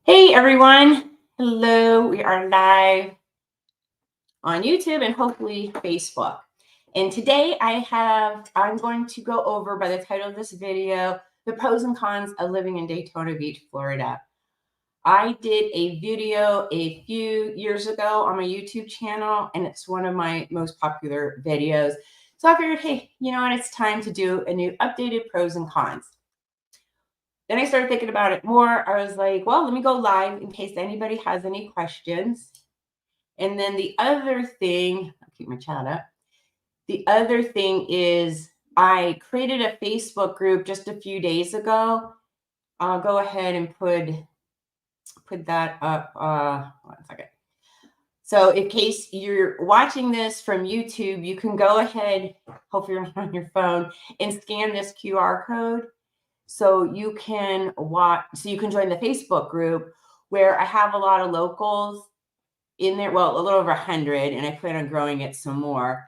Hey everyone. Hello. We are live on YouTube and hopefully Facebook. And today I'm going to go over, by the title of this video, the pros and cons of living in Daytona Beach, Florida. I did a video a few years ago on my YouTube channel, and it's one of my most popular videos. So I figured, hey, you know what? It's time to do a new updated pros and cons. Then I started thinking about it more. I was like, well, let me go live in case anybody has any questions. And then the other thing, I'll keep my chat up. The other thing is I created a Facebook group just a few days ago. I'll go ahead and put that up. 1 second. So in case you're watching this from YouTube, you can go ahead, hopefully you're on your phone, and scan this QR code. So you can join the Facebook group where I have a lot of locals in there. Well, a little over 100, and I plan on growing it some more.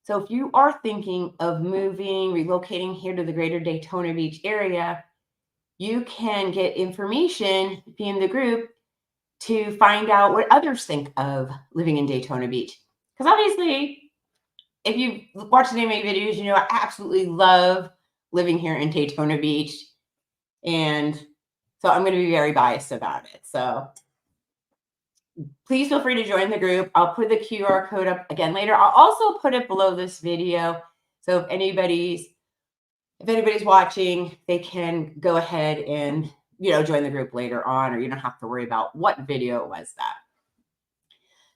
So if you are thinking of moving, relocating here to the greater Daytona Beach area, you can get information in the group to find out what others think of living in Daytona Beach. Because obviously, if you've watched any of my videos, you know I absolutely love living here in Daytona Beach. And so I'm going to be very biased about it. So please feel free to join the group. I'll put the QR code up again later. I'll also put it below this video. So if anybody's watching, they can go ahead and, join the group later on, or you don't have to worry about what video was that.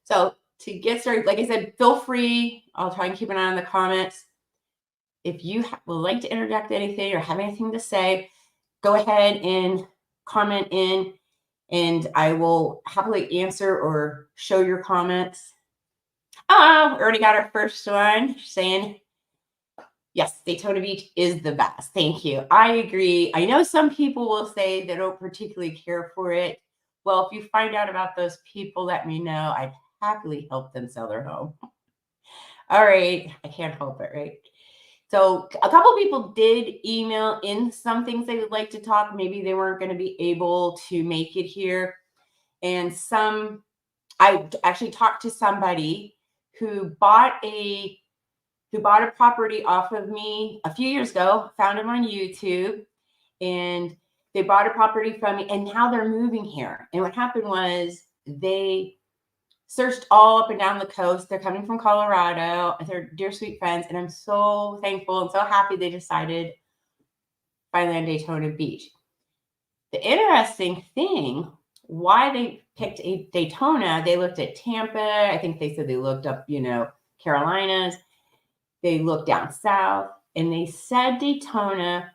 So to get started, like I said, feel free. I'll try and keep an eye on the comments. If you would like to interject anything or have anything to say, go ahead and comment in, and I will happily answer or show your comments. Oh, we already got our first one saying, yes, Daytona Beach is the best. Thank you. I agree. I know some people will say they don't particularly care for it. Well, if you find out about those people, let me know. I'd happily help them sell their home. All right. I can't help it, right? So a couple people did email in some things they would like to talk. Maybe they weren't going to be able to make it here. And I actually talked to somebody who bought a property off of me a few years ago, found him on YouTube, and they bought a property from me, and now they're moving here. And what happened was they searched all up and down the coast. They're coming from Colorado. They're dear sweet friends, and I'm so thankful and so happy they decided finally on Daytona Beach. The interesting thing, why they picked a Daytona, they looked at Tampa. I think they said they looked up, Carolinas. They looked down south, and they said Daytona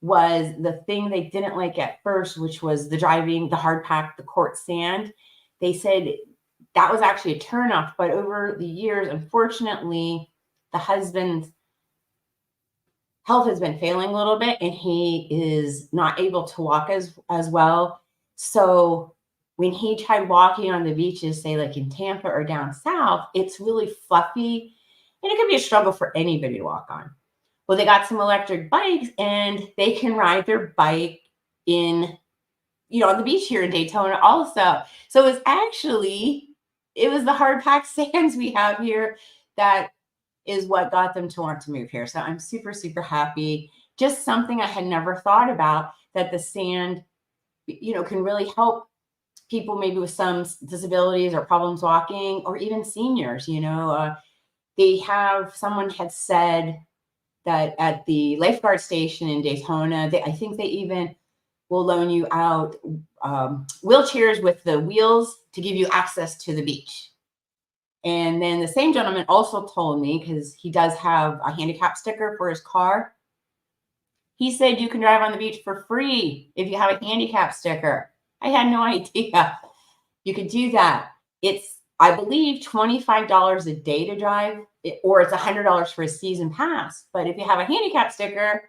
was the thing they didn't like at first, which was the driving, the hard pack, the quartz sand. They said that was actually a turnoff, but over the years, unfortunately, the husband's health has been failing a little bit, and he is not able to walk as well. So when he tried walking on the beaches, say like in Tampa or down south, it's really fluffy, and it can be a struggle for anybody to walk on. Well, they got some electric bikes, and they can ride their bike in, on the beach here in Daytona also. So it was the hard packed sands we have here that is what got them to want to move here. So I'm super, super happy. Just something I had never thought about, that the sand, can really help people maybe with some disabilities or problems walking, or even seniors. Someone had said that at the lifeguard station in Daytona, I think they even will loan you out wheelchairs with the wheels to give you access to the beach. And then the same gentleman also told me, because he does have a handicap sticker for his car, he said you can drive on the beach for free if you have a handicap sticker. I had no idea you could do that. It's, I believe, $25 a day to drive, or it's $100 for a season pass. But if you have a handicap sticker,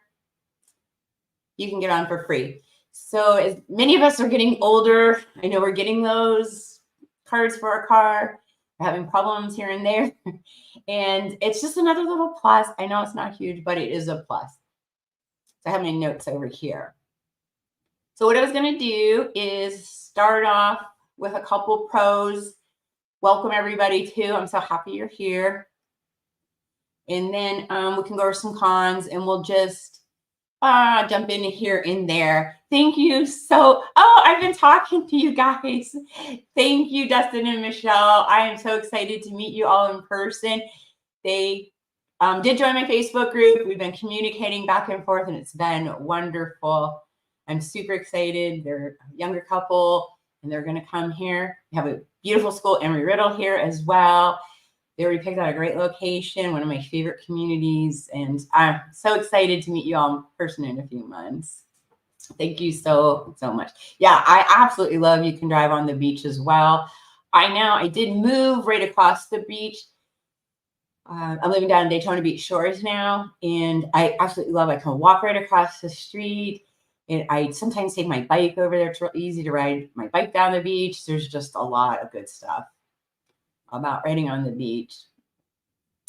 you can get on for free. So as many of us are getting older, I know we're getting those cards for our car. are having problems here and there. And it's just another little plus. I know it's not huge, but it is a plus. So I have my notes over here. So what I was going to do is start off with a couple pros. Welcome everybody too. I'm so happy you're here. And then we can go over some cons, and we'll just jump in here and there. Thank you I've been talking to you guys. Thank you, Dustin and Michelle. I am so excited to meet you all in person. They did join my Facebook group. We've been communicating back and forth, and it's been wonderful. I'm super excited. They're a younger couple, and they're going to come here. We have a beautiful school, Embry-Riddle, here as well. They already picked out a great location, one of my favorite communities, and I'm so excited to meet you all in person in a few months. Thank you so much. Yeah, I absolutely love You Can Drive on the Beach as well. I did move right across the beach. I'm living down in Daytona Beach shores now, and I absolutely love it. I can walk right across the street. And I sometimes take my bike over there. It's real easy to ride my bike down the beach. There's just a lot of good stuff about riding on the beach.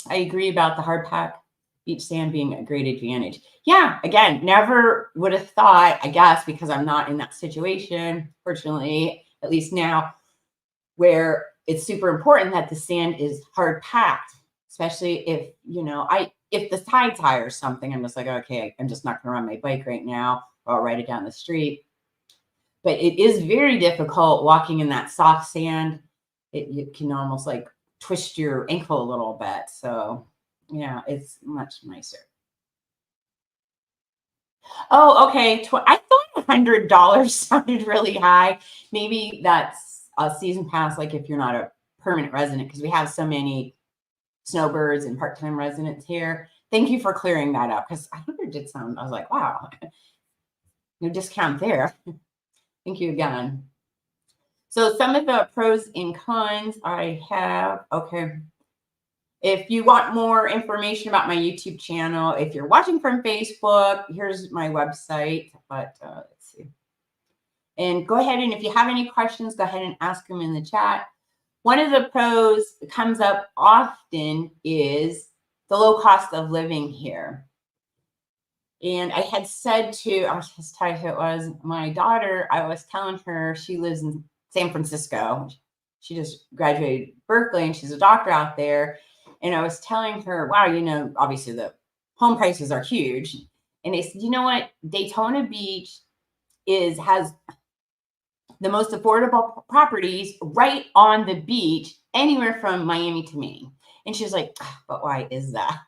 I agree about the hard pack beach sand being a great advantage. Yeah, again, never would have thought, I guess, because I'm not in that situation, fortunately, at least now, where it's super important that the sand is hard packed, especially if, if the tide's high or something, I'm just like, okay, I'm just not going to run my bike right now, or I'll ride it down the street. But it is very difficult walking in that soft sand. It can almost like twist your ankle a little bit. So yeah, it's much nicer. Oh, okay. I thought $100 sounded really high. Maybe that's a season pass, like if you're not a permanent resident, because we have so many snowbirds and part-time residents here. Thank you for clearing that up, because I think it did sound, I was like, wow, no discount there. Thank you again. So some of the pros and cons I have, okay. If you want more information about my YouTube channel, if you're watching from Facebook, here's my website, but let's see. And go ahead, and if you have any questions, go ahead and ask them in the chat. One of the pros that comes up often is the low cost of living here. And I had said I'll just tell you who it was, my daughter, I was telling her she lives in San Francisco. She just graduated Berkeley, and she's a doctor out there. And I was telling her, wow, obviously the home prices are huge. And they said, you know what? Daytona Beach has the most affordable properties right on the beach, anywhere from Miami to Maine. And she's like, but why is that?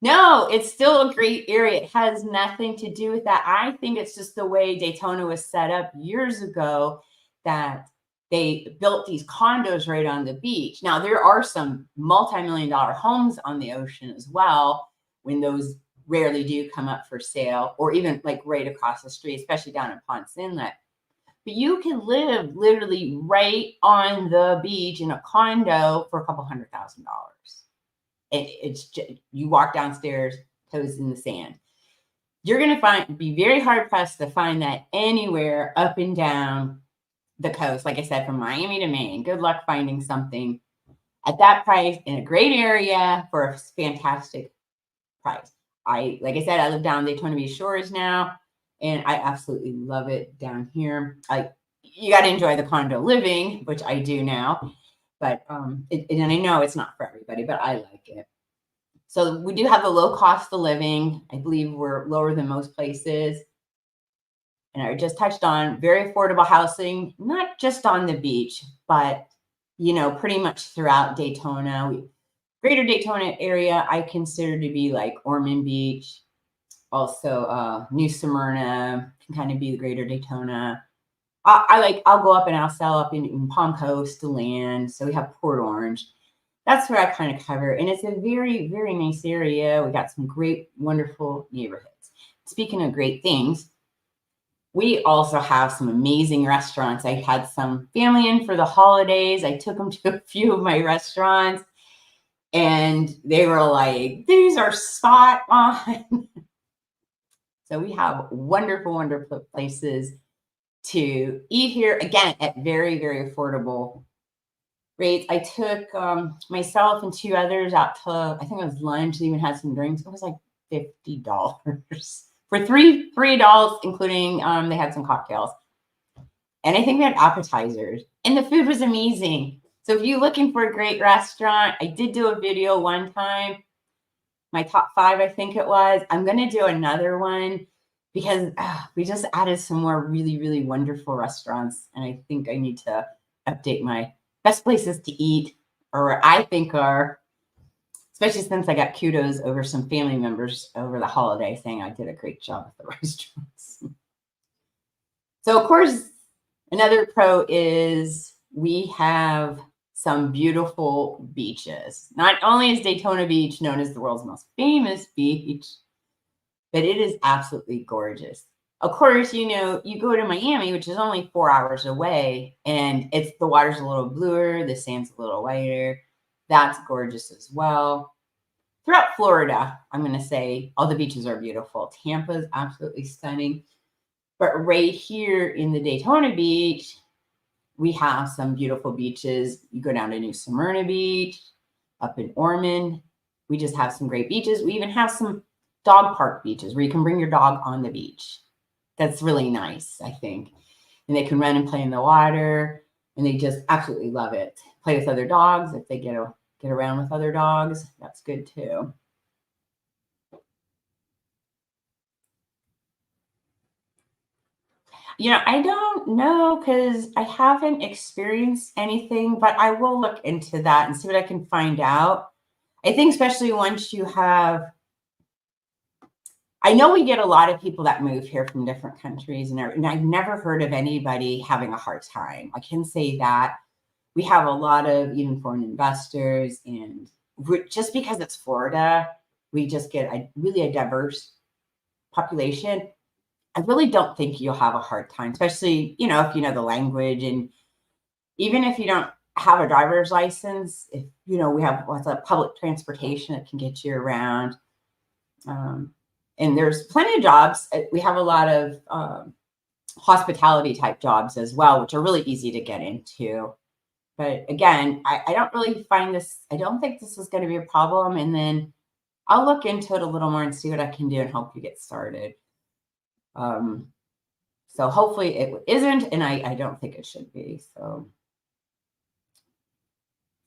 No, it's still a great area. It has nothing to do with that. I think it's just the way Daytona was set up years ago, that they built these condos right on the beach. Now, there are some multi-million-dollar homes on the ocean as well, when those rarely do come up for sale, or even like right across the street, especially down in Ponce Inlet. But you can live literally right on the beach in a condo for a couple $100,000. It's just, you walk downstairs, toes in the sand. You're going to be very hard pressed to find that anywhere up and down the coast. Like I said, from Miami to Maine. Good luck finding something at that price in a great area for a fantastic price. Like I said, I live down Daytona Beach shores now, and I absolutely love it down here. You got to enjoy the condo living, which I do now. But and I know it's not for everybody, but I like it. So we do have a low cost of living. I believe we're lower than most places. And I just touched on very affordable housing, not just on the beach, but, pretty much throughout Daytona. Greater Daytona area, I consider to be like Ormond Beach. Also, New Smyrna can kind of be the greater Daytona. I'll go up and I'll sell up in Palm Coast, DeLand. So we have Port Orange. That's where I kind of cover. And it's a very, very nice area. We got some great, wonderful neighborhoods. Speaking of great things, we also have some amazing restaurants. I had some family in for the holidays. I took them to a few of my restaurants, and they were like, these are spot on. So we have wonderful, wonderful places to eat here, again, at very, very affordable rates. I took myself and 2 others out to, I think it was lunch. They even had some drinks. It was like $50 for three adults, including they had some cocktails. And I think we had appetizers, and the food was amazing. So if you're looking for a great restaurant, I did do a video one time, my top 5, I think it was. I'm going to do another one because we just added some more really, really wonderful restaurants. And I think I need to update my best places to eat, or I think are, especially since I got kudos over some family members over the holiday saying I did a great job at the restaurants. So, of course, another pro is we have some beautiful beaches. Not only is Daytona Beach known as the world's most famous beach, but it is absolutely gorgeous. Of course, you know, you go to Miami, which is only 4 hours away, and the water's a little bluer, the sand's a little whiter. That's gorgeous as well. Throughout Florida, I'm going to say all the beaches are beautiful. Tampa's absolutely stunning. But right here in the Daytona Beach, we have some beautiful beaches. You go down to New Smyrna Beach, up in Ormond. We just have some great beaches. We even have some dog park beaches where you can bring your dog on the beach. That's really nice, I think. And they can run and play in the water, and they just absolutely love it. Play with other dogs. If they get around with other dogs, that's good too. You know, I don't know because I haven't experienced anything, but I will look into that and see what I can find out. I think especially once you have, I know we get a lot of people that move here from different countries, and I've never heard of anybody having a hard time. I can say that. We have a lot of even foreign investors, and just because it's Florida, we just get really a diverse population. I really don't think you'll have a hard time, especially, you know, if you know the language, and even if you don't have a driver's license, if, you know, we have lots of public transportation that can get you around. And there's plenty of jobs. We have a lot of hospitality type jobs as well, which are really easy to get into. But again, I don't really find this, I don't think this is going to be a problem. And then I'll look into it a little more and see what I can do and help you get started. So hopefully it isn't, and I don't think it should be. So,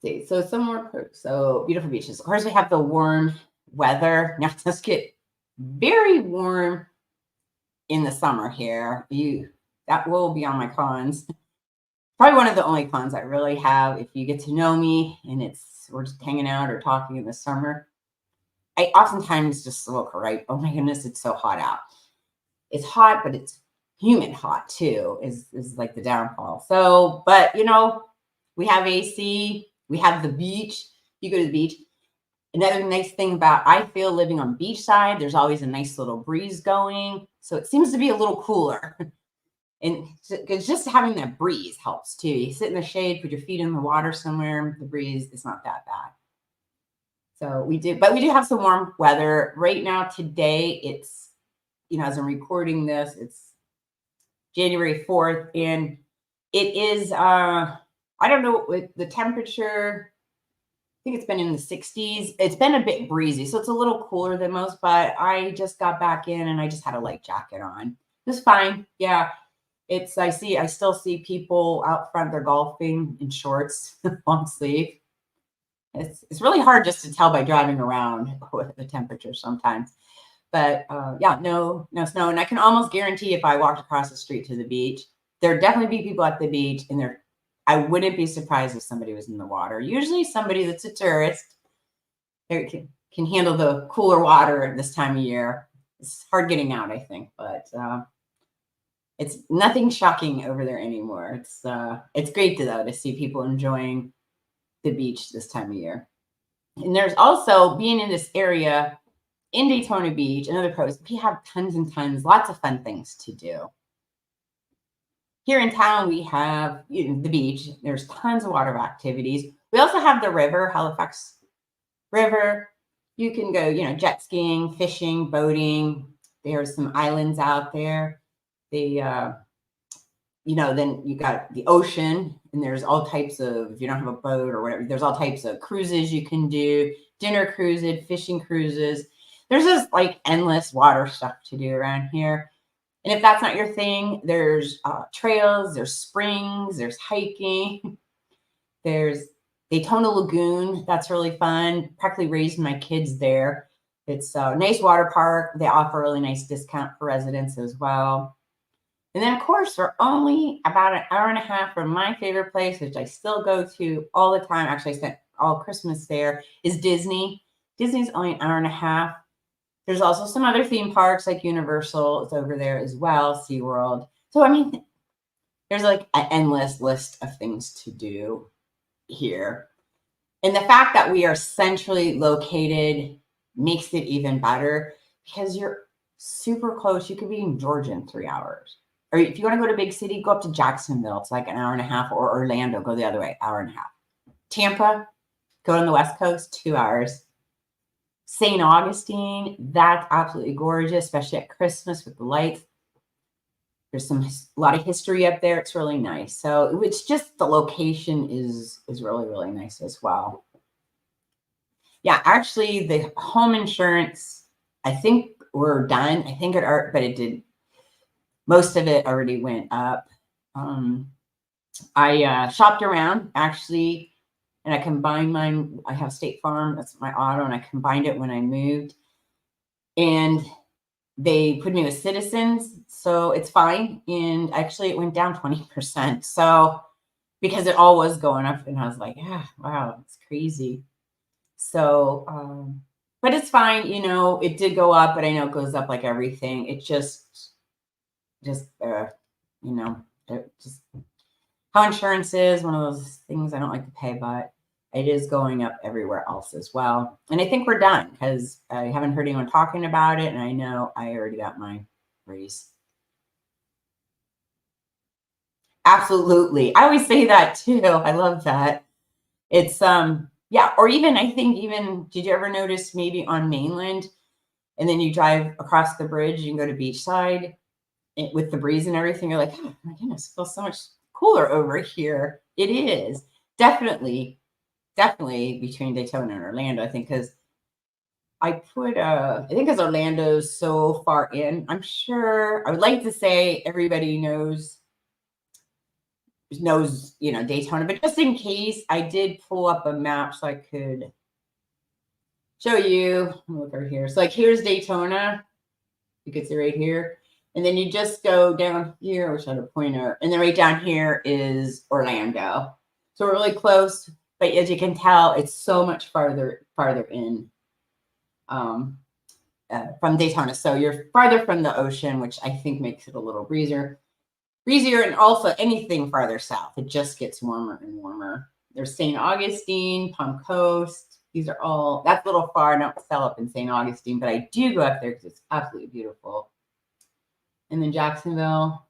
see, so some more perks. So beautiful beaches. Of course, we have the warm weather. Now let's get very warm in the summer here. That will be on my cons. Probably one of the only cons I really have. If you get to know me and we're just hanging out or talking in the summer, I oftentimes just look, right, oh my goodness, it's so hot out. It's hot, but it's humid hot too, is like the downfall. So, but you know, we have AC, we have the beach. You go to the beach. Another nice thing about, I feel, living on beachside, there's always a nice little breeze going. So it seems to be a little cooler. And because just having that breeze helps too. You sit in the shade, put your feet in the water somewhere, the breeze is not that bad. So we do have some warm weather. Right now, today, it's, you know, as I'm recording this, it's January 4th, and it is, I don't know, with the temperature, I think it's been in the 60s. It's been a bit breezy, so it's a little cooler than most, but I just got back in and I just had a light jacket on. It's fine. Yeah. I still see people out front, they're golfing in shorts, long sleeve. It's really hard just to tell by driving around with the temperature sometimes. But yeah, no snow. And I can almost guarantee if I walked across the street to the beach, there'd definitely be people at the beach, and I wouldn't be surprised if somebody was in the water. Usually somebody that's a tourist can handle the cooler water this time of year. It's hard getting out, I think, but it's nothing shocking over there anymore. It's great though to see people enjoying the beach this time of year. And there's also, being in this area in Daytona Beach, another pro is we have tons and tons, lots of fun things to do. Here in town, we have, you know, the beach. There's tons of water activities. We also have the river, Halifax River. You can go, you know, jet skiing, fishing, boating. There's some islands out there. then you got the ocean, and there's all types of, if you don't have a boat or whatever, there's all types of cruises you can do, dinner cruises, fishing cruises. There's just like endless water stuff to do around here. And if that's not your thing, there's trails, there's springs, there's hiking, there's Daytona Lagoon. That's really fun. Practically raised my kids there. It's a nice water park. They offer a really nice discount for residents as well. And then, of course, we're only about an hour and a half from my favorite place, which I still go to all the time. Actually, I spent all Christmas there, is Disney. Disney's only an hour and a half. There's also some other theme parks like Universal. It's over there as well, SeaWorld. So, I mean, there's like an endless list of things to do here. And the fact that we are centrally located makes it even better because you're super close. You could be in Georgia in 3 hours. Or if you want to go to a big city, go up to Jacksonville. It's like an hour and a half, or Orlando, go the other way, hour and a half. Tampa, go on the West Coast, 2 hours. St. Augustine, that's absolutely gorgeous, especially at Christmas with the lights. There's a lot of history up there. It's really nice. So it's just the location is really, really nice as well. Yeah, actually, the home insurance, I think we're done. I think but it did. Most of it already went up. I shopped around actually. And I combined mine. I have State Farm. That's my auto. And I combined it when I moved. And they put me with Citizens. So it's fine. And actually, it went down 20%. So because it all was going up. And I was like, yeah, wow, it's crazy. So, but it's fine. It did go up. But I know it goes up like everything. It just how insurance is one of those things I don't like to pay, but it is going up everywhere else as well. And I think we're done because I haven't heard anyone talking about it. And I know I already got my raise. Absolutely. I always say that too. I love that. It's, yeah. Or even, I think did you ever notice maybe on mainland and then you drive across the bridge, you can go to beachside with the breeze and everything. You're like, oh my goodness, it feels so much cooler over here. It is definitely between Daytona and Orlando, I think, because I think because Orlando's so far in, I'm sure I would like to say everybody knows, Daytona, but just in case, I did pull up a map so I could show you. Look over here. So like here's Daytona. You can see right here. And then you just go down here, I wish I had a pointer. And then right down here is Orlando. So we're really close, but as you can tell, it's so much farther in from Daytona. So you're farther from the ocean, which I think makes it a little breezier. And also anything farther south, it just gets warmer and warmer. There's St. Augustine, Palm Coast. These are all, that's a little far. I don't sell up in St. Augustine, but I do go up there because it's absolutely beautiful. And then Jacksonville,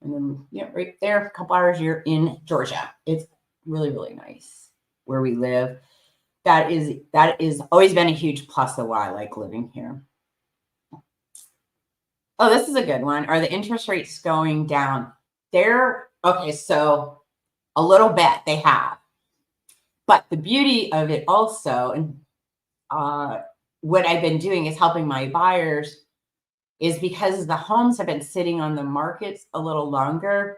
and then right there, a couple hours, you're in Georgia. It's really, really nice where we live. That is always been a huge plus of why I like living here. Oh, this is a good one. Are the interest rates going down? Okay, so a little bit they have. But the beauty of it also, and what I've been doing is helping my buyers, is because the homes have been sitting on the markets a little longer.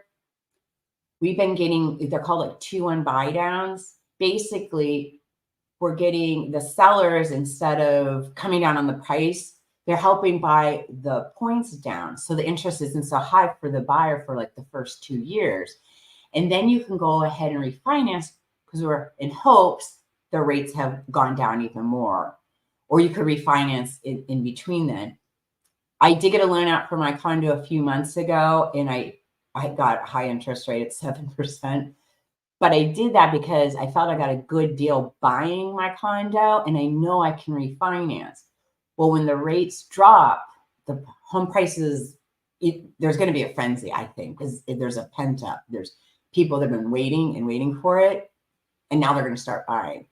We've been getting, they're called like 2-1 buy downs. Basically, we're getting the sellers, instead of coming down on the price, they're helping buy the points down. So the interest isn't so high for the buyer for like the first 2 years. And then you can go ahead and refinance because we're in hopes the rates have gone down even more. Or you could refinance in between then. I did get a loan out for my condo a few months ago, and I got a high interest rate at 7%. But I did that because I felt I got a good deal buying my condo, and I know I can refinance. Well, when the rates drop, the home prices, there's going to be a frenzy, I think, because there's a pent up. There's people that have been waiting for it, and now they're going to start buying.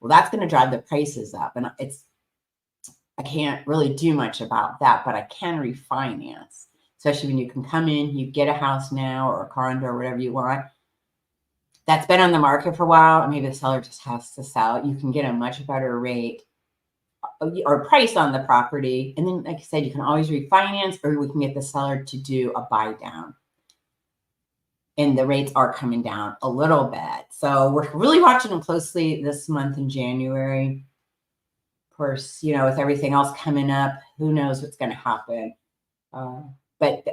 Well, that's going to drive the prices up, and I can't really do much about that, but I can refinance. especially when you can come in, you get a house now or a condo or whatever you want that's been on the market for a while, and maybe the seller just has to sell. You can get a much better rate or price on the property. And then, like I said, you can always refinance, or we can get the seller to do a buy down. And the rates are coming down a little bit. So we're really watching them closely this month in January. Of course, you know, with everything else coming up, who knows what's going to happen. But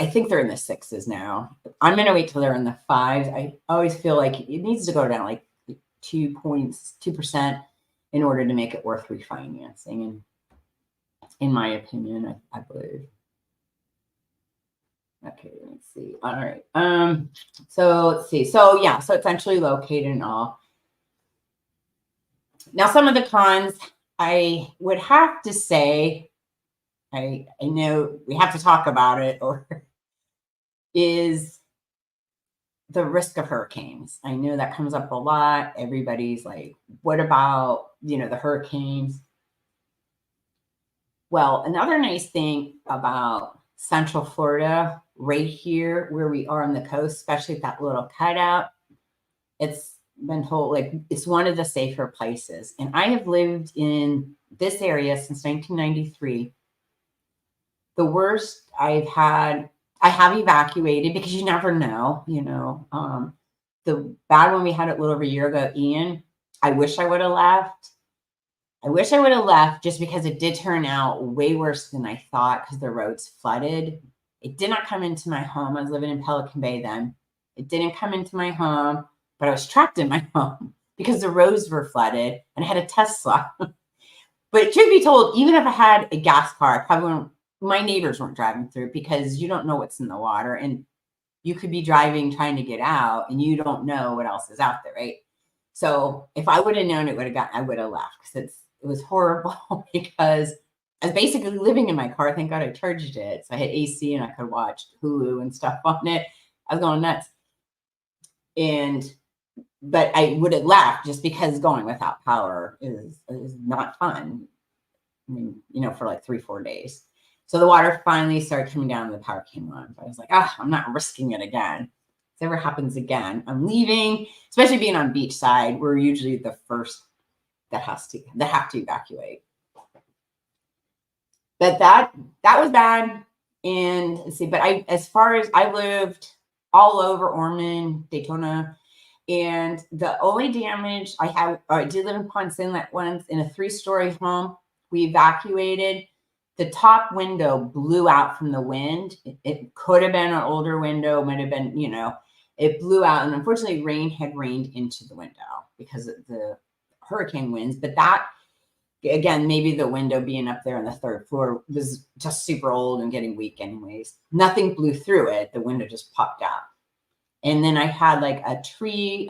I think they're in the 6s now. I'm going to wait till they're in the 5s. I always feel like it needs to go down like 2% in order to make it worth refinancing. And in my opinion, I believe. Okay, let's see. All right. So let's see. So yeah, so it's centrally located and all. Now, some of the cons, I would have to say, I know we have to talk about it, or is the risk of hurricanes. I know that comes up a lot. Everybody's like, what about, you know, the hurricanes? Well, another nice thing about Central Florida, right here where we are on the coast, especially at that little cutout, it's been told like it's one of the safer places. And I have lived in this area since 1993. The worst I have evacuated because you never know, you know. The bad one we had a little over a year ago, Ian, I wish I would have left. I wish I would have left just because it did turn out way worse than I thought because the roads flooded. It did not come into my home. I was living in Pelican Bay then. It didn't come into my home, but I was trapped in my home because the roads were flooded and I had a Tesla. But truth be told, even if I had a gas car, I probably wouldn't, my neighbors weren't driving through because you don't know what's in the water. And you could be driving, trying to get out, and you don't know what else is out there, right? So if I would have known I would have left because it was horrible because I was basically living in my car. Thank God I charged it. So I had AC and I could watch Hulu and stuff on it. I was going nuts. But I would have left just because going without power is not fun. I mean, you know, for like 3-4 days. So the water finally started coming down and the power came on. So I was like, I'm not risking it again. If it ever happens again, I'm leaving, especially being on beachside. We're usually the first that have to evacuate. But that was bad. And let's see, but as far as I lived all over Ormond, Daytona, and the only damage I did live in Ponce Inlet once in a 3-story home. We evacuated. The top window blew out from the wind. It could have been an older window, might have been, you know, it blew out. And unfortunately, rain had rained into the window because of the hurricane winds. But that, again, maybe the window being up there on the 3rd floor was just super old and getting weak anyways. Nothing blew through it. The window just popped out. And then I had like a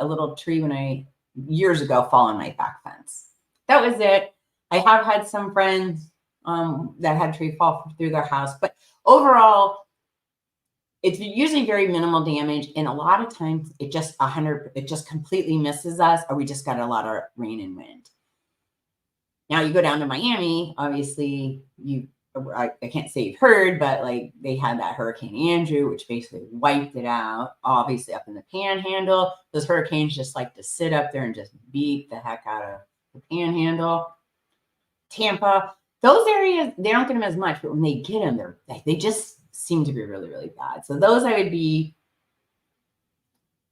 little tree years ago fall on my back fence. That was it. I have had some friends that had tree fall through their house, but overall, it's usually very minimal damage. And a lot of times it just completely misses us, or we just got a lot of rain and wind. Now you go down to Miami, obviously I can't say you've heard, but like they had that Hurricane Andrew, which basically wiped it out, obviously up in the Panhandle. Those hurricanes just like to sit up there and just beat the heck out of the Panhandle. Tampa, those areas, they don't get them as much, but when they get them, they just seem to be really, really bad. So those I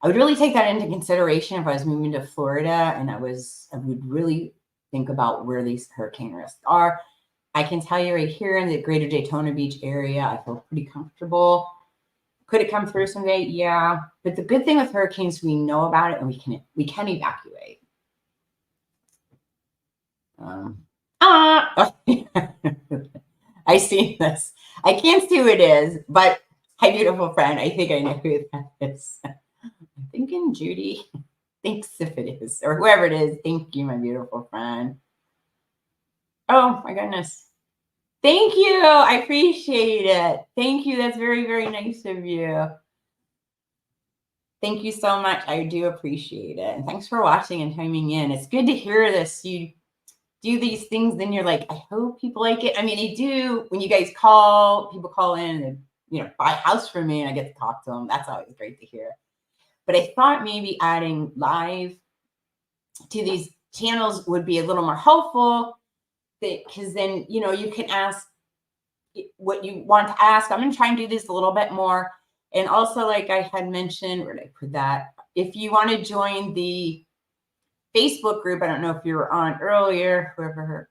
would really take that into consideration if I was moving to Florida, and I would really think about where these hurricane risks are. I can tell you right here in the greater Daytona Beach area, I feel pretty comfortable. Could it come through someday? Yeah. But the good thing with hurricanes, we know about it and we can evacuate. I see this. I can't see who it is, but my beautiful friend, I think I know who that is. I'm thinking Judy thinks if it is, or whoever it is. Thank you, my beautiful friend. Oh my goodness. Thank you. I appreciate it. Thank you. That's very, very nice of you. Thank you so much. I do appreciate it. And thanks for watching and chiming in. It's good to hear this. do these things, then you're like, I hope people like it. I mean, they do when you guys call, people call in and, buy a house from me and I get to talk to them. That's always great to hear. But I thought maybe adding live to these channels would be a little more helpful because then, you can ask what you want to ask. I'm going to try and do this a little bit more. And also, like I had mentioned, where did I put that? If you want to join the Facebook group, I don't know if you were on earlier, whoever,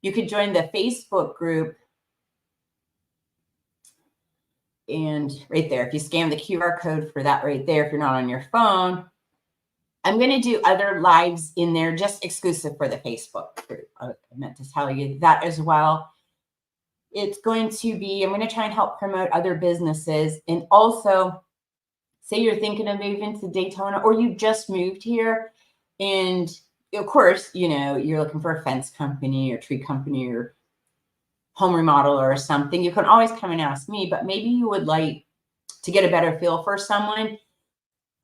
you could join the Facebook group. And right there, if you scan the QR code for that right there, if you're not on your phone, I'm going to do other lives in there just exclusive for the Facebook group. I meant to tell you that as well. It's going to be, I'm going to try and help promote other businesses. And also, say you're thinking of moving to Daytona or you just moved here. And of course, you're looking for a fence company or tree company or home remodel or something. You can always come and ask me, but maybe you would like to get a better feel for someone.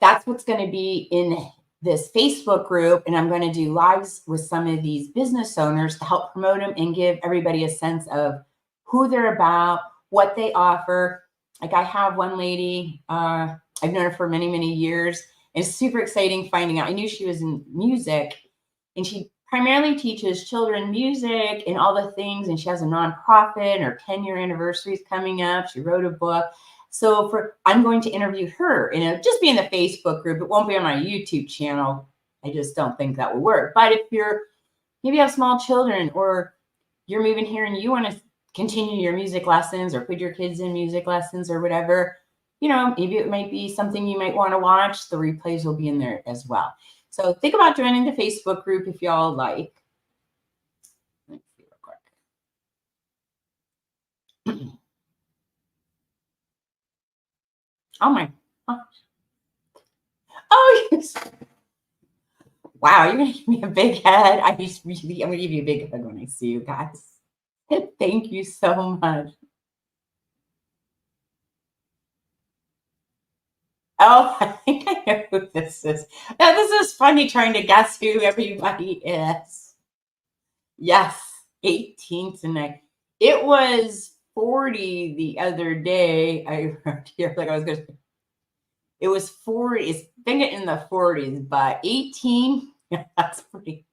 That's what's going to be in this Facebook group. And I'm going to do lives with some of these business owners to help promote them and give everybody a sense of who they're about, what they offer. Like I have one lady, I've known her for many, many years. And it's super exciting finding out. I knew she was in music and she primarily teaches children music and all the things. And she has a nonprofit and her 10-year anniversary is coming up. She wrote a book. So I'm going to interview her, just be in the Facebook group. It won't be on my YouTube channel. I just don't think that will work. But if maybe you have small children or you're moving here and you want to continue your music lessons or put your kids in music lessons or whatever, maybe it might be something you might want to watch. The replays will be in there as well. So think about joining the Facebook group if y'all like. Let's see real quick. Oh my gosh. Oh, yes. Wow, you're going to give me a big head. I'm going to give you a big hug when I see you guys. Thank you so much. Oh, I think I know who this is. Now, this is funny trying to guess who everybody is. Yes, 18 tonight. It was 40 the other day. I heard here like I was going to. It was 40. It's been in the 40s, but 18. Yeah, that's pretty.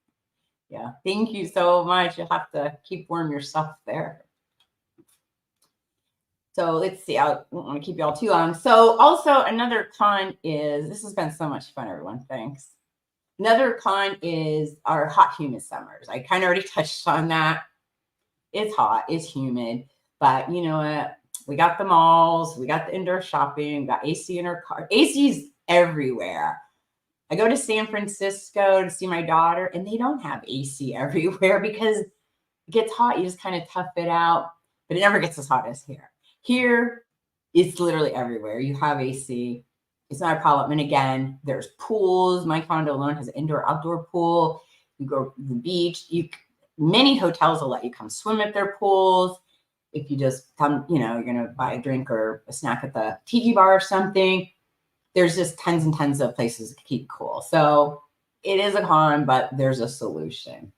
Yeah, thank you so much. You'll have to keep warm yourself there. So let's see. I don't want to keep you all too long. So also another con is, this has been so much fun, everyone. Thanks. Another con is our hot, humid summers. I kind of already touched on that. It's hot, it's humid, but you know what? We got the malls, we got the indoor shopping, we got AC in our car. AC's everywhere. I go to San Francisco to see my daughter, and they don't have AC everywhere because it gets hot. You just kind of tough it out, but it never gets as hot as here. Here, it's literally everywhere. You have AC. It's not a problem. And again, there's pools. My condo alone has an indoor-outdoor pool. You go to the beach. Many hotels will let you come swim at their pools. If you just come, you're going to buy a drink or a snack at the tiki bar or something. There's just tons and tons of places to keep cool. So it is a con, but there's a solution.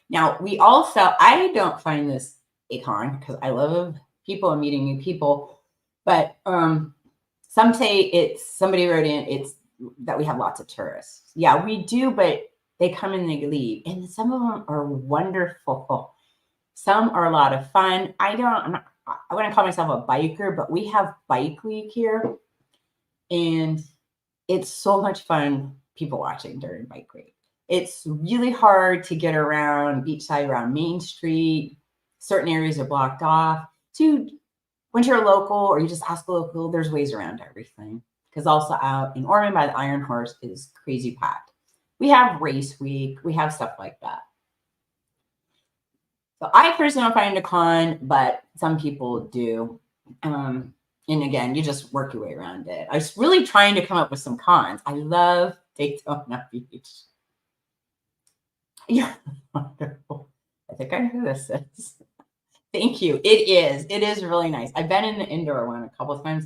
Now, I don't find this a con because I love people and meeting new people, but some say somebody wrote in, it's that we have lots of tourists. Yeah, we do, but they come and they leave. And some of them are wonderful. Some are a lot of fun. I wouldn't call myself a biker, but we have bike week here. And it's so much fun people watching during bike week. It's really hard to get around beachside, around Main Street. Certain areas are blocked off. So when you're a local or you just ask a local, there's ways around everything. Because also out in Ormond by the Iron Horse is crazy packed. We have race week. We have stuff like that. So I personally don't find it a con, but some people do. And again, you just work your way around it. I was really trying to come up with some cons. I love Daytona Beach. You're wonderful. I think I know who this is. Thank you. It is. It is really nice. I've been in the indoor one a couple of times.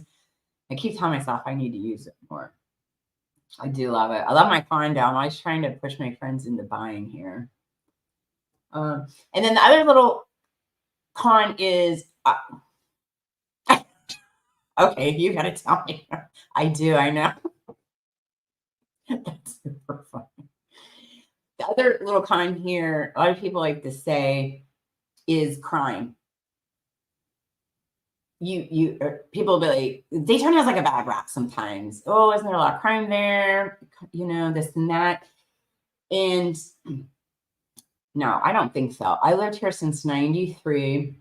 I keep telling myself I need to use it more. I do love it. I love my condo. I'm always trying to push my friends into buying here. And then the other little con is, okay, you got to tell me. I do. I know. That's super fun. The other little con here, a lot of people like to say, is crime. People be like, Daytona has like a bad rap sometimes. Oh, isn't there a lot of crime there? You know, this and that. And no, I don't think so. I lived here since 93.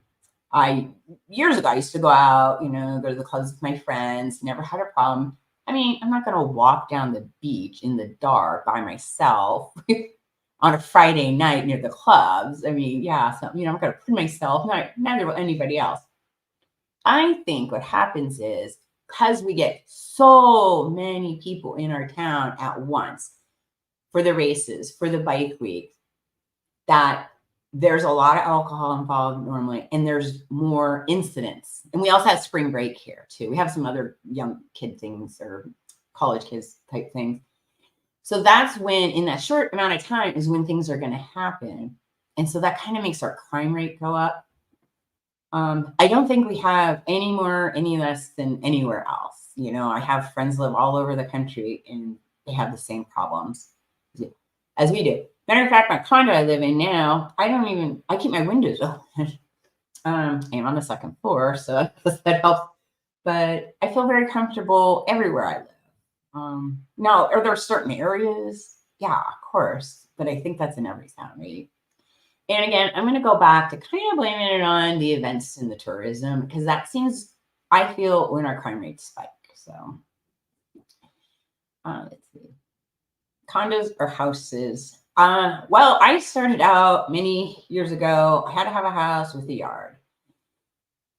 Years ago, I used to go out, you know, go to the clubs with my friends, never had a problem. I mean, I'm not going to walk down the beach in the dark by myself on a Friday night near the clubs. I mean, yeah, so, you know, I'm going to put myself, neither will anybody else. I think what happens is because we get so many people in our town at once for the races, for the bike week, that there's a lot of alcohol involved normally, and there's more incidents. And we also have spring break here too. We have some other young kid things or college kids type things. So that's when, in that short amount of time, is when things are going to happen. And so that kind of makes our crime rate go up. I don't think we have any less than anywhere else. You know, I have friends live all over the country and they have the same problems as we do. Matter of fact, my condo I live in now, I keep my windows open. I'm on the second floor, so that helps. But I feel very comfortable everywhere I live. Now, are there certain areas? Yeah, of course. But I think that's in every town, right? And again, I'm going to go back to kind of blaming it on the events and the tourism, because that seems, I feel, when our crime rates spike. So let's see. Condos or houses? Well, I started out many years ago. I had to have a house with a yard.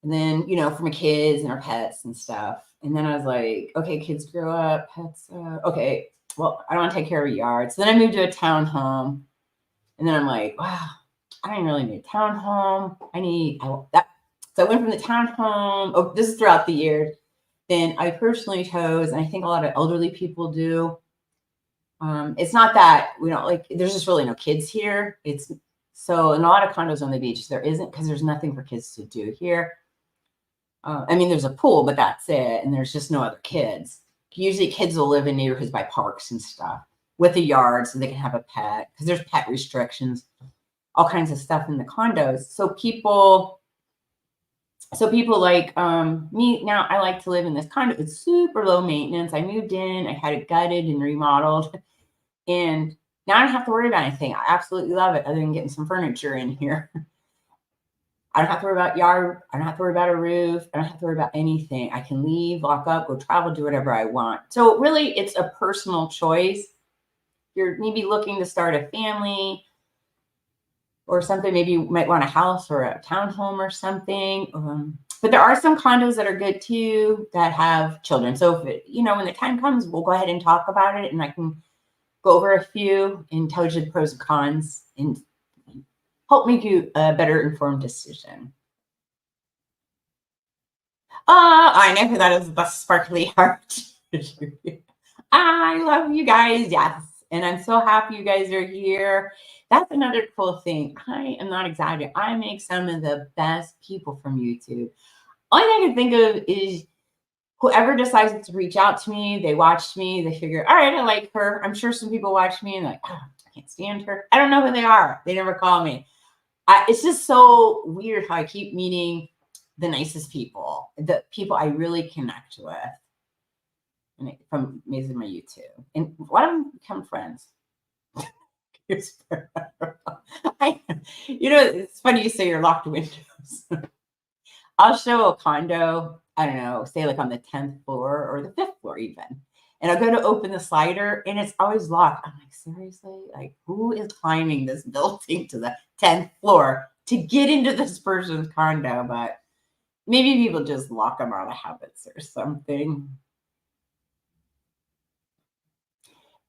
And then, you know, for my kids and our pets and stuff. And then I was like, okay, kids grow up, pets. Okay, well, I don't want to take care of a yard. So then I moved to a townhome. And then I'm like, wow, I don't really need a townhome. I want that. So I went from the townhome. Oh, this is throughout the years. Then I personally chose, and I think a lot of elderly people do. It's not that we don't like, there's just really no kids here. It's so in a lot of condos on the beach, there isn't, because there's nothing for kids to do here. I mean, there's a pool, but that's it. And there's just no other kids. Usually kids will live in neighborhoods by parks and stuff with a yard so they can have a pet, because there's pet restrictions, all kinds of stuff in the condos. So people like me now, I like to live in this condo. It's super low maintenance. I moved in, I had it gutted and remodeled. And now I don't have to worry about anything. I absolutely love it, other than getting some furniture in here. I don't have to worry about yard. I don't have to worry about a roof. I don't have to worry about anything. I can leave, lock up, go travel, do whatever I want. So really, it's a personal choice. You're maybe looking to start a family or something. Maybe you might want a house or a townhome or something. But there are some condos that are good too that have children. So if it, you know, when the time comes, we'll go ahead and talk about it, and I can go over a few and tell you the pros and cons and help make you a better informed decision. I know who that is, the sparkly heart. I love you guys. Yes. And I'm so happy you guys are here. That's another cool thing. I am not exaggerating. I make some of the best people from YouTube. Only thing I can think of is whoever decides to reach out to me, they watched me, they figure, all right, I like her. I'm sure some people watch me and like, oh, I can't stand her. I don't know who they are. They never call me. It's just so weird how I keep meeting the nicest people, the people I really connect with, and from amazing my YouTube. And a lot of them become friends. You know, it's funny you say you're locked windows. I'll show a condo, I don't know, say like on the 10th floor or the 5th floor even. And I'll go to open the slider and it's always locked. I'm like, seriously? Like, who is climbing this building to the 10th floor to get into this person's condo? But maybe people just lock them out of habits or something.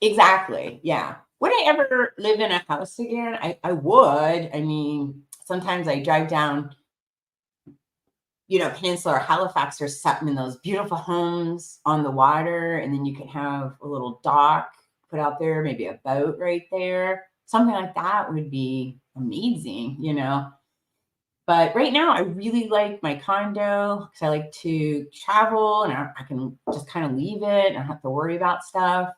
Exactly. Yeah. Would I ever live in a house again? I would. I mean, sometimes I drive down Peninsula or Halifax, there's something in those beautiful homes on the water. And then you can have a little dock put out there, maybe a boat right there. Something like that would be amazing, But right now, I really like my condo because I like to travel and I can just kind of leave it and I don't have to worry about stuff.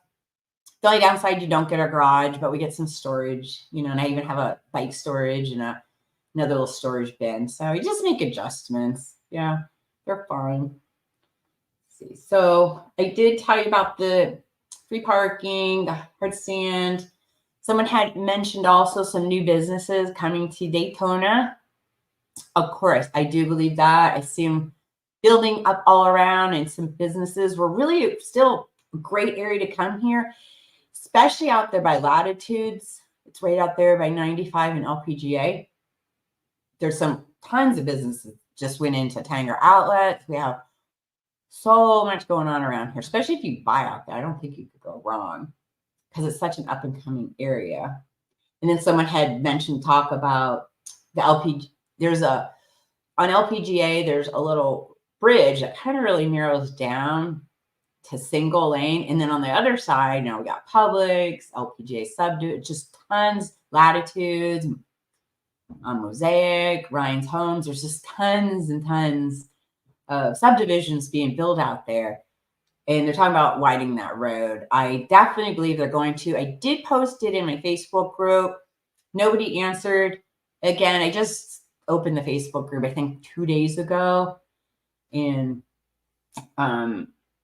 The only downside, you don't get a garage, but we get some storage, and I even have a bike storage and another little storage bin. So you just make adjustments. Yeah, they're fine. Let's see. So I did tell you about the free parking, the hard sand. Someone had mentioned also some new businesses coming to Daytona. Of course, I do believe that. I see them building up all around and some businesses. We're really still a great area to come here, especially out there by Latitudes. It's right out there by 95 and LPGA. There's some tons of businesses just went into Tanger Outlets. We have so much going on around here, especially if you buy out there. I don't think you could go wrong because it's such an up and coming area. And then someone had mentioned talk about the LPG. On LPGA, there's a little bridge that kind of really narrows down to single lane. And then on the other side, we got Publix, LPGA subdivision, just tons, Latitudes, Mosaic, Ryan's Homes. There's just tons and tons of subdivisions being built out there. And they're talking about widening that road. I definitely believe they're going to. I did post it in my Facebook group. Nobody answered. Again, I just opened the Facebook group, I think 2 days ago. And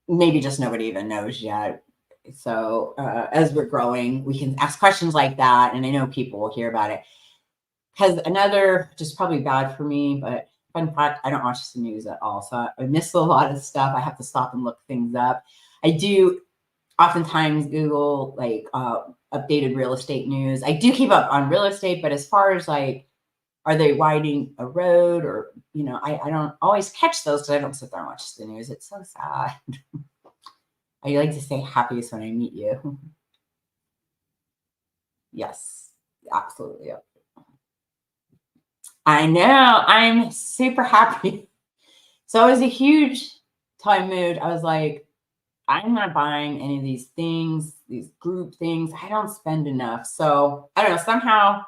maybe just nobody even knows yet. So as we're growing, we can ask questions like that. And I know people will hear about it. Because another, just probably bad for me, but fun fact, I don't watch the news at all. So I miss a lot of stuff. I have to stop and look things up. I do oftentimes Google like updated real estate news. I do keep up on real estate, but as far as like, are they widening a road or, I don't always catch those because I don't sit there and watch the news. It's so sad. I like to say happiest when I meet you. Yes, absolutely. I know. I'm super happy. So it was a huge time moved. I was like, I'm not buying any of these things, these group things. I don't spend enough. So I don't know, somehow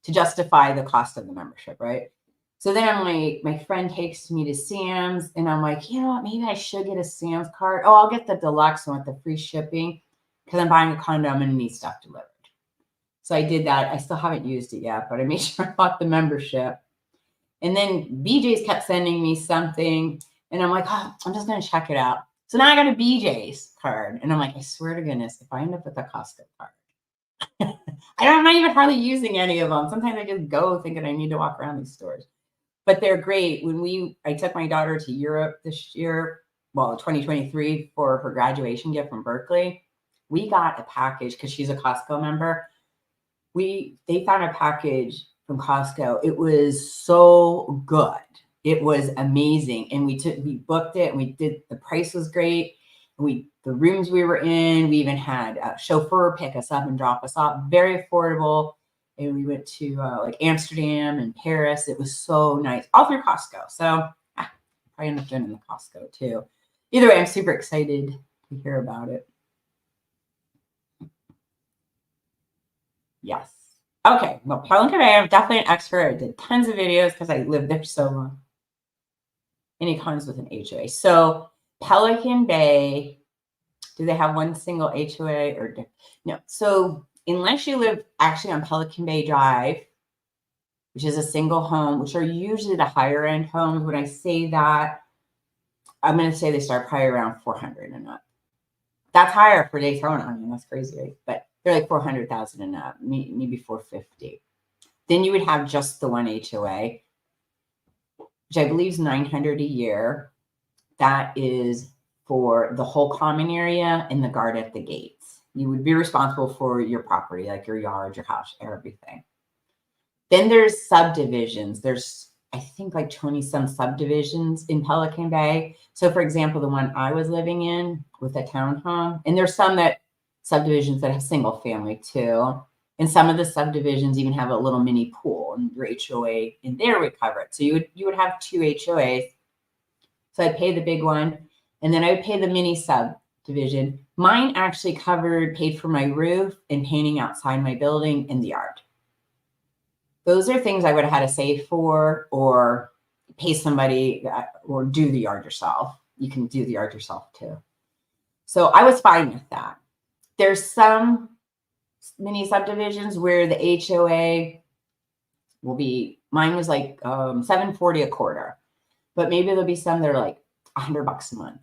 to justify the cost of the membership, right? So then I'm like, my friend takes me to Sam's and I'm like, you know what, maybe I should get a Sam's card. Oh, I'll get the deluxe one with the free shipping because I'm buying a condo. I'm going to need stuff delivered. So I did that. I still haven't used it yet, but I made sure I bought the membership. And then BJ's kept sending me something and I'm like, oh, I'm just going to check it out. So now I got a BJ's card. And I'm like, I swear to goodness, if I end up with a Costco card, I'm not even hardly using any of them. Sometimes I just go thinking I need to walk around these stores. But they're great. I took my daughter to Europe this year, 2023 for her graduation gift from Berkeley. We got a package because she's a Costco member. They found a package from Costco. It was so good. It was amazing. And we booked it and the price was great. The rooms we were in, we even had a chauffeur pick us up and drop us off. Very affordable. And we went to like Amsterdam and Paris. It was so nice. All through Costco. So I end up doing the Costco too. Either way, I'm super excited to hear about it. Yes. Okay. Well, Pelican Bay, I'm definitely an expert. I did tons of videos because I lived there so long. Any cons with an HOA. So Pelican Bay, do they have one single HOA or no? So unless you live actually on Pelican Bay Drive, which is a single home, which are usually the higher end homes. When I say that, I'm going to say they start probably around 400 and up. That's higher for Daytona. I mean, that's crazy, right? But they're like 400,000 and up, maybe 450. Then you would have just the one HOA, which I believe is 900 a year. That is for the whole common area and the guard at the gates. You would be responsible for your property, like your yard, your house, everything. Then there's subdivisions. There's, I think, like 20 some subdivisions in Pelican Bay. So for example, the one I was living in with a townhome, and there's some subdivisions that have single family too. And some of the subdivisions even have a little mini pool, and your HOA in there would cover it. So you would have two HOAs. So I'd pay the big one, and then I would pay the mini subdivision. Mine actually paid for my roof and painting outside my building and the yard. Those are things I would have had to save for, or pay somebody, or do the yard yourself. You can do the yard yourself too. So I was fine with that. There's some mini subdivisions where the HOA will be, mine was like $7.40 a quarter, but maybe there'll be some that are like $100 a month.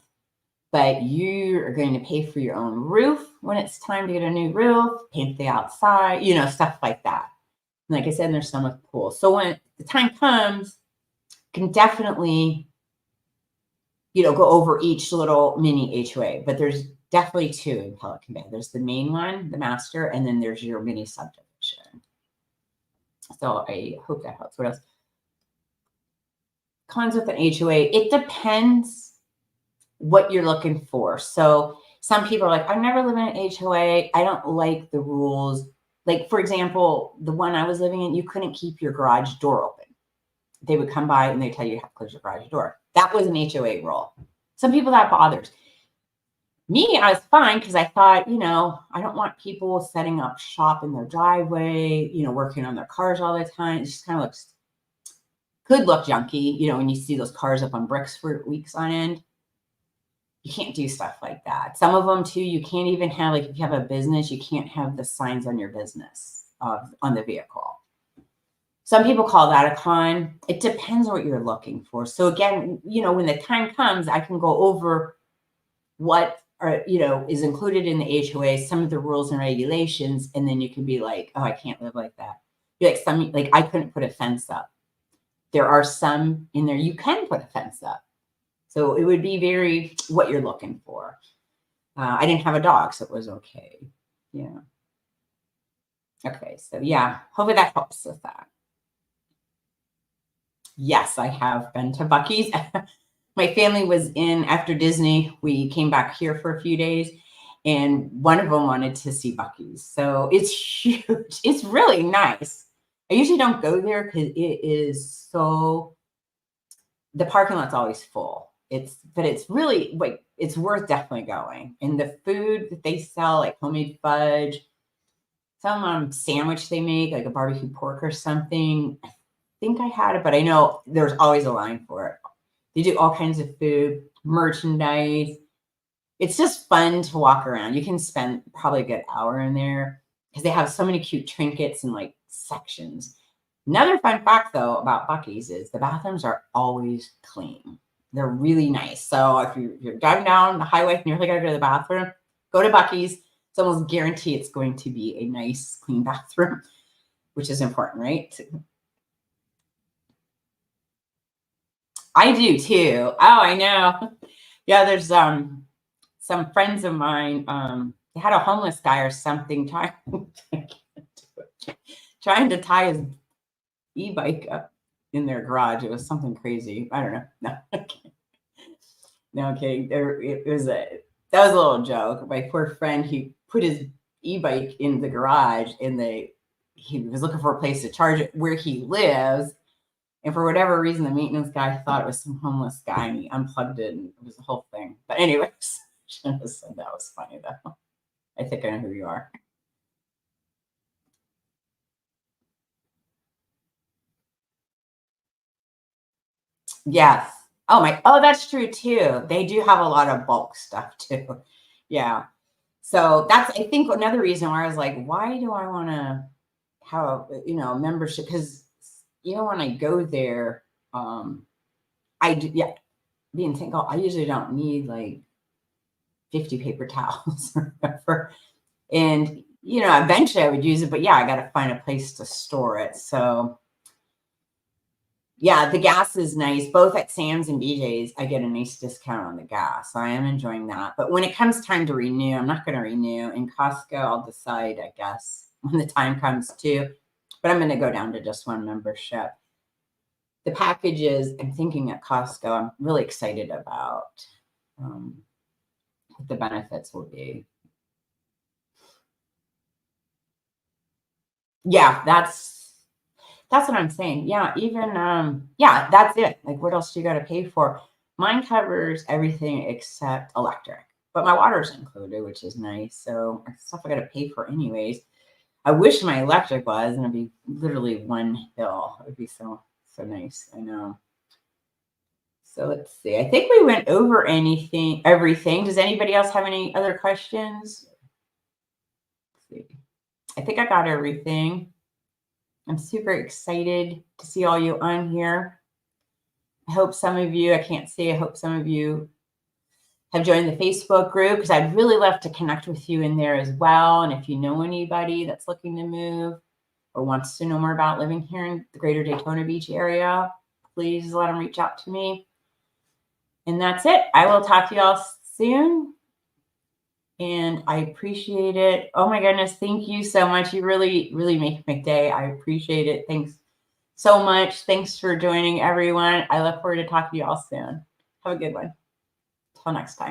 But you are going to pay for your own roof when it's time to get a new roof, paint the outside, stuff like that. And like I said, there's some with pools. So when the time comes, you can definitely, go over each little mini HOA. But there's definitely two in Pelican Bay. There's the main one, the master, and then there's your mini subdivision. So I hope that helps. What else? Cons with an HOA. It depends what you're looking for. So some people are like, I've never lived in an HOA. I don't like the rules. Like, for example, the one I was living in, you couldn't keep your garage door open. They would come by and they tell you have to close your garage door. That was an HOA rule. Some people that bothers. Me, I was fine because I thought, I don't want people setting up shop in their driveway, working on their cars all the time. It just kind of could look junky, when you see those cars up on bricks for weeks on end. You can't do stuff like that. Some of them too, you can't even have, like if you have a business, you can't have the signs on your business on the vehicle. Some people call that a con. It depends on what you're looking for. So again, when the time comes, I can go over what is included in the HOA, some of the rules and regulations, and then you can be like, oh, I can't live like that. Like I couldn't put a fence up. There are some in there you can put a fence up. So it would be very what you're looking for. I didn't have a dog, so it was okay. Yeah. Okay, so yeah, hopefully that helps with that. Yes, I have been to Buc-ee's. My family was in after Disney. We came back here for a few days, and one of them wanted to see Buc-ee's. So it's huge. It's really nice. I usually don't go there because it is the parking lot's always full. But it's really like, it's worth definitely going. And the food that they sell, like homemade fudge, some sandwich they make, like a barbecue pork or something. I think I had it, but I know there's always a line for it. They do all kinds of food, merchandise. It's just fun to walk around. You can spend probably a good hour in there because they have so many cute trinkets and like sections. Another fun fact though about Buc-ee's is the bathrooms are always clean. They're really nice. So if you're driving down the highway and you're really gotta go to the bathroom, go to Buc-ee's. It's almost guaranteed it's going to be a nice, clean bathroom, which is important, right? I do too. Oh, I know. Yeah, there's some friends of mine. They had a homeless guy or something trying to tie his e-bike up in their garage. It was something crazy. I don't know. No, okay. No, okay. That was a little joke. My poor friend, he put his e-bike in the garage, and he was looking for a place to charge it where he lives. And for whatever reason, the maintenance guy thought it was some homeless guy, and he unplugged it, and it was the whole thing. But anyways, shouldn't have said that. Was funny though. I think I know who you are. Yes. Oh, that's true too. They do have a lot of bulk stuff too. Yeah. So that's, I think, another reason why I was like, why do I want to have a membership? Because when I go there, I do, yeah, being single, I usually don't need like 50 paper towels or whatever. And eventually I would use it, but yeah, I got to find a place to store it. So yeah, the gas is nice. Both at Sam's and BJ's, I get a nice discount on the gas. So I am enjoying that. But when it comes time to renew, I'm not going to renew. In Costco, I'll decide, I guess, when the time comes too. But I'm going to go down to just one membership. The packages, I'm thinking at Costco, I'm really excited about what the benefits will be. Yeah, that's what I'm saying. Yeah, even yeah, that's it. Like, what else do you got to pay for? mine covers everything except electric, but my water's included, which is nice. So stuff I got to pay for anyways. I wish my electric was, and it'd be literally one bill. It would be so nice. I know. So let's see. I think we went over everything. Does anybody else have any other questions? Let's see. I think I got everything. I'm super excited to see all you on here. I hope some of you, I can't see, I hope some of you have joined the Facebook group, because I'd really love to connect with you in there as well. And if you know anybody that's looking to move or wants to know more about living here in the greater Daytona Beach area, please let them reach out to me. And that's it. I will talk to you all soon. And I appreciate it. Oh my goodness. Thank you so much. You really, really make my day. I appreciate it. Thanks so much. Thanks for joining, everyone. I look forward to talking to you all soon. Have a good one. Till next time.